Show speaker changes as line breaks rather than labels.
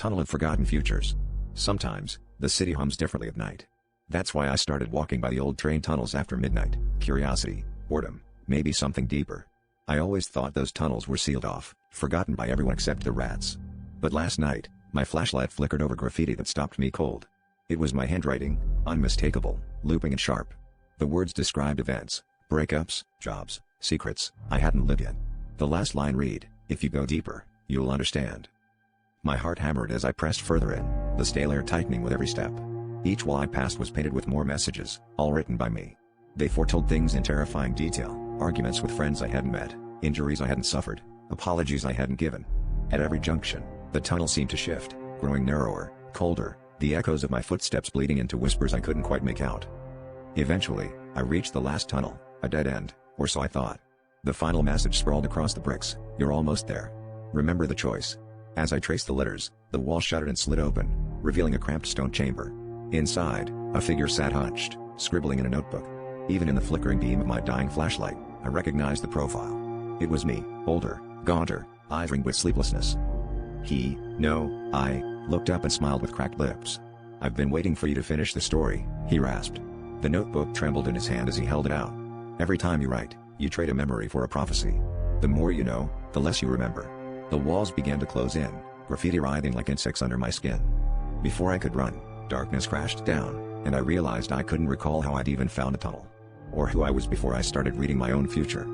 Tunnel of Forgotten Futures. Sometimes, the city hums differently at night. That's why I started walking by the old train tunnels after midnight. Curiosity, boredom, maybe something deeper. I always thought those tunnels were sealed off, forgotten by everyone except the rats. But last night, my flashlight flickered over graffiti that stopped me cold. It was my handwriting, unmistakable, looping and sharp. The words described events, breakups, jobs, secrets I hadn't lived yet. The last line read, "If you go deeper, you'll understand." My heart hammered as I pressed further in, the stale air tightening with every step. Each wall I passed was painted with more messages, all written by me. They foretold things in terrifying detail, arguments with friends I hadn't met, injuries I hadn't suffered, apologies I hadn't given. At every junction, the tunnel seemed to shift, growing narrower, colder, the echoes of my footsteps bleeding into whispers I couldn't quite make out. Eventually, I reached the last tunnel, a dead end, or so I thought. The final message sprawled across the bricks, "You're almost there. Remember the choice." As I traced the letters, the wall shuddered and slid open, revealing a cramped stone chamber. Inside, a figure sat hunched, scribbling in a notebook. Even in the flickering beam of my dying flashlight, I recognized the profile. It was me, older, gaunter, eyes ringed with sleeplessness. I looked up and smiled with cracked lips. "I've been waiting for you to finish the story," he rasped. The notebook trembled in his hand as he held it out. "Every time you write, you trade a memory for a prophecy. The more you know, the less you remember." The walls began to close in, graffiti writhing like insects under my skin. Before I could run, darkness crashed down, and I realized I couldn't recall how I'd even found a tunnel. Or who I was before I started reading my own future.